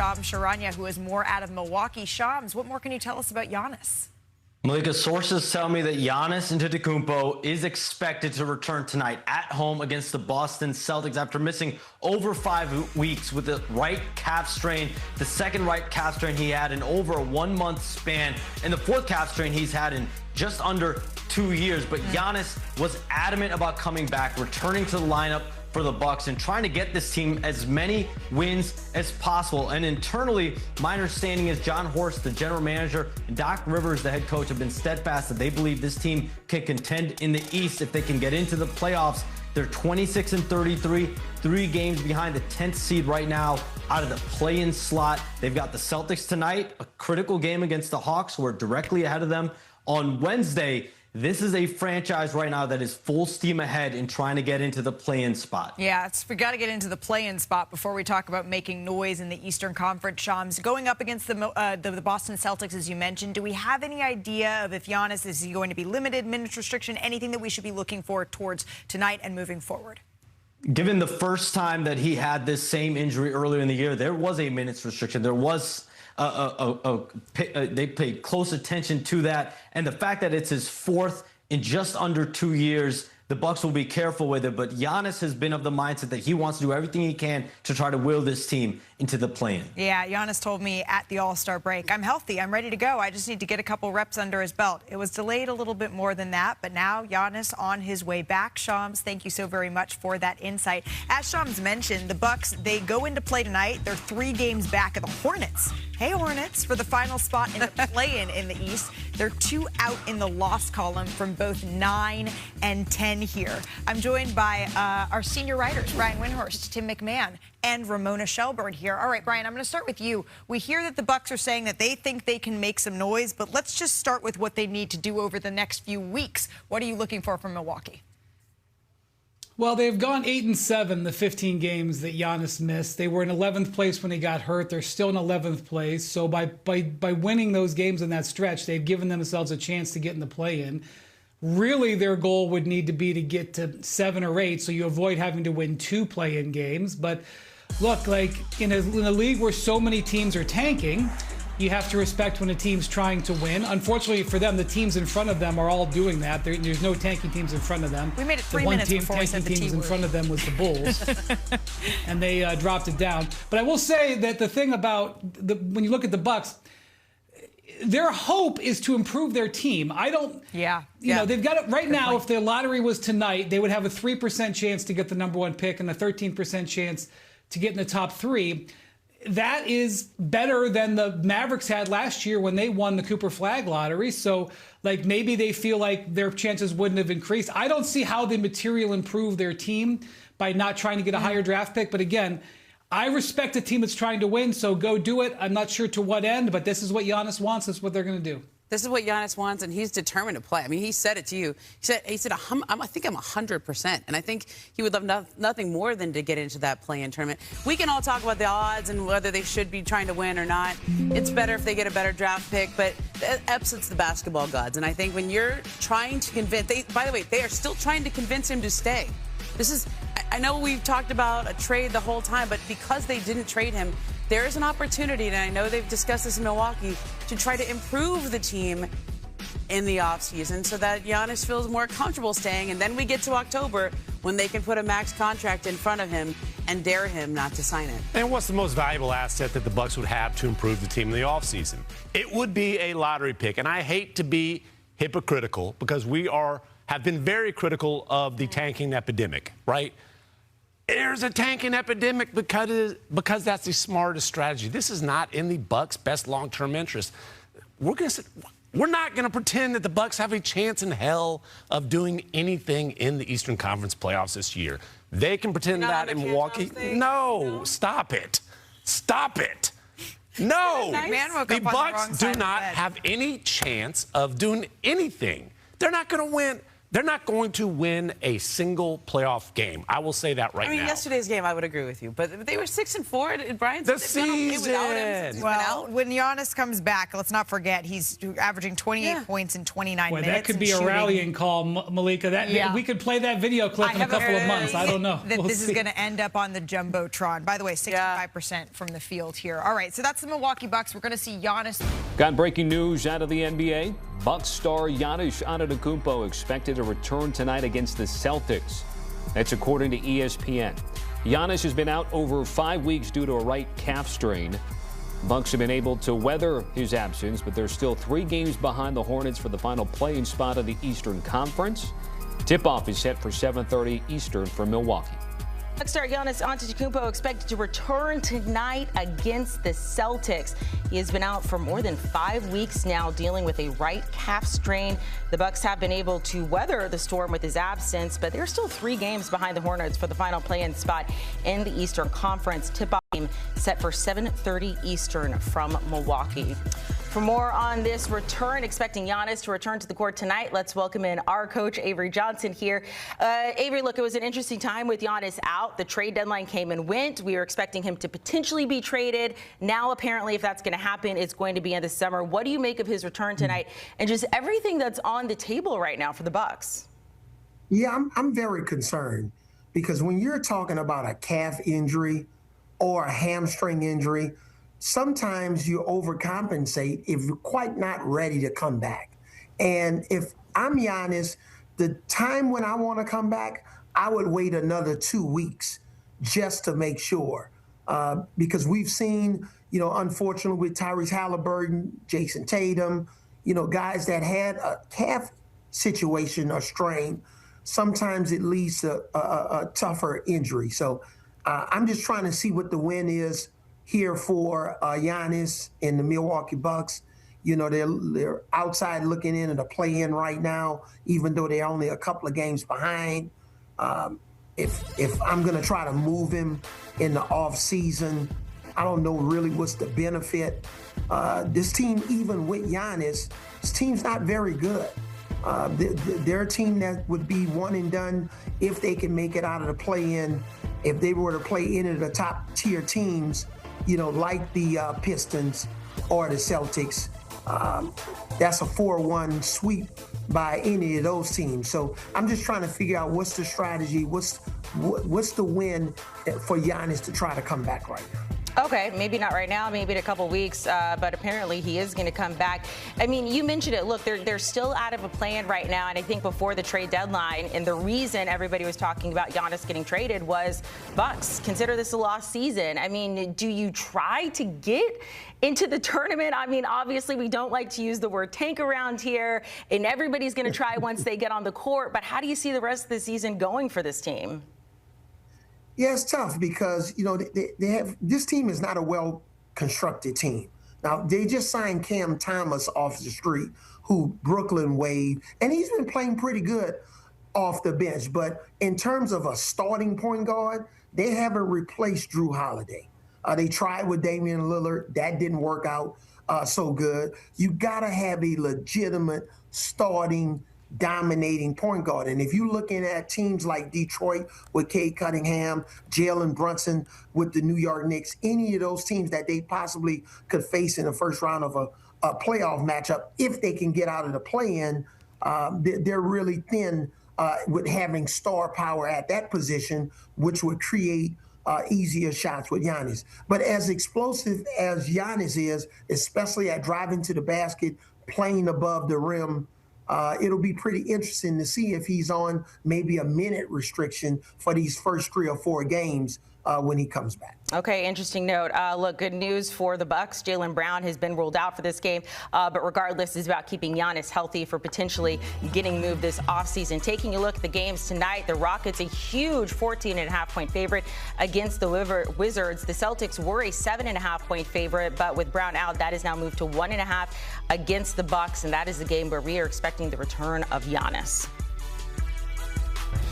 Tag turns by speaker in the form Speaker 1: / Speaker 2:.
Speaker 1: Shams Charania, who is more out of Milwaukee. Shams, what more can you tell us about Giannis?
Speaker 2: Malika, sources tell me that Giannis Antetokounmpo is expected to return tonight at home against the Boston Celtics after missing over 5 weeks with the right calf strain, the second right calf strain he had in over a 1 month span, and the fourth calf strain he's had in just under 2 years. But Giannis was adamant about coming back, returning to the lineup for the Bucks and trying to get this team as many wins as possible. And internally, my understanding is John Horst, the general manager, and Doc Rivers, the head coach, have been steadfast that they believe this team can contend in the East if they can get into the playoffs. They're 26-33, 3 games behind the 10th seed right now out of the play-in slot. They've got the Celtics tonight, a critical game against the Hawks, who are directly ahead of them on Wednesday. This is a franchise right now that is full steam ahead in trying to get into the play-in spot.
Speaker 1: Yeah, we got to get into the play-in spot before we talk about making noise in the Eastern Conference. Shams, going up against the Boston Celtics, as you mentioned, do we have any idea of if Giannis is going to be limited, minutes restriction, anything that we should be looking for towards tonight and moving forward?
Speaker 2: Given the first time that he had this same injury earlier in the year, there was a minutes restriction. There was they paid close attention to that, and the fact that it's his fourth in just under 2 years, the Bucks will be careful with it. But Giannis has been of the mindset that he wants to do everything he can to try to will this team into the play-in.
Speaker 1: Yeah, Giannis told me at the All-Star break, I'm healthy, I'm ready to go. I just need to get a couple reps under his belt. It was delayed a little bit more than that, but now Giannis on his way back. Shams, thank you so very much for that insight. As Shams mentioned, the Bucks, they go into play tonight. They're 3 games back of the Hornets. Hey, Hornets, for the final spot in the play-in in the East. They're 2 out in the loss column from both 9 and 10 here. I'm joined by our senior writers, Brian Windhorst, Tim McMahon, and Ramona Shelburne here. All right, Brian, I'm going to start with you. We hear that the Bucks are saying that they think they can make some noise, but let's just start with what they need to do over the next few weeks. What are you looking for from Milwaukee?
Speaker 3: Well, they've gone 8-7 the 15 games that Giannis missed. They were in 11th place when he got hurt. They're still in 11th place. So by winning those games in that stretch, they've given themselves a chance to get in the play-in. Really, their goal would need to be to get to 7 or 8, so you avoid having to win 2 play-in games. But look, like in a league where so many teams are tanking, you have to respect when a team's trying to win. Unfortunately for them, the teams in front of them are all doing that. There's no tanking teams in front of them.
Speaker 1: We made it 3 minutes before we said the
Speaker 3: teams in front of them was the Bulls, and they dropped it down. But I will say that the thing about when you look at the Bucks, their hope is to improve their team. They've got it right now. If their lottery was tonight, they would have a 3% chance to get the #1 pick and a 13% chance to get in the top 3. That is better than the Mavericks had last year when they won the Cooper Flag lottery. So, like, maybe they feel like their chances wouldn't have increased. I don't see how they materially improve their team by not trying to get a higher draft pick. But again, I respect a team that's trying to win, so go do it. I'm not sure to what end, but this is what Giannis wants. This is what they're going to do.
Speaker 4: This is what Giannis wants, and he's determined to play. I mean, he said it to you. He said, I think I'm 100%, and I think he would love nothing more than to get into that play-in tournament. We can all talk about the odds and whether they should be trying to win or not. It's better if they get a better draft pick, but it upsets the basketball gods. And I think when you're trying to convince, by the way, they are still trying to convince him to stay. I know we've talked about a trade the whole time, but because they didn't trade him, there is an opportunity, and I know they've discussed this in Milwaukee, to try to improve the team in the offseason so that Giannis feels more comfortable staying. And then we get to October when they can put a max contract in front of him and dare him not to sign it.
Speaker 5: And what's the most valuable asset that the Bucks would have to improve the team in the offseason? It would be a lottery pick. And I hate to be hypocritical because we have been very critical of the tanking epidemic, right? There's a tanking epidemic because that's the smartest strategy. This is not in the Bucks' best long-term interest. We're not going to pretend that the Bucks have a chance in hell of doing anything in the Eastern Conference playoffs this year. They can pretend that in Milwaukee. No, stop it. Stop it. No, the Bucks do not have any chance of doing anything. They're not going to win. they're not going to win a single playoff game. I will say that right now.
Speaker 4: Yesterday's game, I would agree with you. But they were 6-4 at Brian's.
Speaker 5: The season.
Speaker 1: Well, when Giannis comes back, let's not forget he's averaging 28 points in 29 minutes.
Speaker 3: That could be a rallying call, Malika. We could play that video clip in a couple of months. I don't know.
Speaker 1: This is going to end up on the Jumbotron. By the way, 65% from the field here. All right, so that's the Milwaukee Bucks. We're going to see Giannis.
Speaker 6: Got breaking news out of the NBA. Bucks star Giannis Antetokounmpo expected to return tonight against the Celtics. That's according to ESPN. Giannis has been out over 5 weeks due to a right calf strain. Bucks have been able to weather his absence, but they're still 3 games behind the Hornets for the final play-in spot of the Eastern Conference. Tip-off is set for 7:30 Eastern for Milwaukee.
Speaker 7: Bucks star Giannis Antetokounmpo expected to return tonight against the Celtics. He has been out for more than 5 weeks now, dealing with a right calf strain. The Bucks have been able to weather the storm with his absence, but they're still 3 games behind the Hornets for the final play-in spot in the Eastern Conference. Tip-off game set for 7:30 Eastern from Milwaukee. For more on this return, expecting Giannis to return to the court tonight, let's welcome in our coach, Avery Johnson, here. Avery, look, it was an interesting time with Giannis out. The trade deadline came and went. We were expecting him to potentially be traded. Now, apparently, if that's going to happen, it's going to be in the summer. What do you make of his return tonight and just everything that's on the table right now for the Bucks?
Speaker 8: Yeah, I'm very concerned because when you're talking about a calf injury or a hamstring injury, sometimes you overcompensate if you're quite not ready to come back. And if I'm Giannis, the time when I want to come back, I would wait another 2 weeks just to make sure. Because we've seen, unfortunately with Tyrese Halliburton, Jason Tatum, guys that had a calf situation or strain, sometimes it leads to a tougher injury. So I'm just trying to see what the win is here for Giannis and the Milwaukee Bucks. They're outside looking in at a play-in right now, even though they're only a couple of games behind. If I'm going to try to move him in the off season, I don't know really what's the benefit. This team, even with Giannis, this team's not very good. They're a team that would be one and done if they can make it out of the play-in. If they were to play any of the top-tier teams, like the Pistons or the Celtics, that's a 4-1 sweep by any of those teams. So I'm just trying to figure out what's the strategy, what's the win for Giannis to try to come back right now.
Speaker 7: Okay, maybe not right now, maybe in a couple weeks, but apparently he is going to come back. I mean, you mentioned it. Look, they're still out of a plan right now, and I think before the trade deadline, and the reason everybody was talking about Giannis getting traded was Bucks consider this a lost season. I mean, do you try to get into the tournament? I mean, obviously we don't like to use the word tank around here, and everybody's going to try once they get on the court, but how do you see the rest of the season going for this team?
Speaker 8: Yeah, it's tough because, they have this team is not a well-constructed team. Now, they just signed Cam Thomas off the street, who Brooklyn waived, and he's been playing pretty good off the bench. But in terms of a starting point guard, they haven't replaced Drew Holiday. They tried with Damian Lillard. That didn't work out so good. You got to have a legitimate starting dominating point guard. And if you're looking at teams like Detroit with Cade Cunningham, Jalen Brunson with the New York Knicks, any of those teams that they possibly could face in the first round of a playoff matchup, if they can get out of the play-in, they're really thin with having star power at that position, which would create easier shots with Giannis. But as explosive as Giannis is, especially at driving to the basket, playing above the rim, it'll be pretty interesting to see if he's on maybe a minute restriction for these first 3 or 4 games when he comes back.
Speaker 7: Okay, interesting note. Look, good news for the Bucks. Jaylen Brown has been ruled out for this game, but regardless, it's about keeping Giannis healthy for potentially getting moved this offseason. Taking a look at the games tonight, the Rockets a huge 14.5-point favorite against the Wizards. The Celtics were a 7.5-point favorite, but with Brown out, that is now moved to 1.5 against the Bucks, and that is the game where we are expecting the return of Giannis.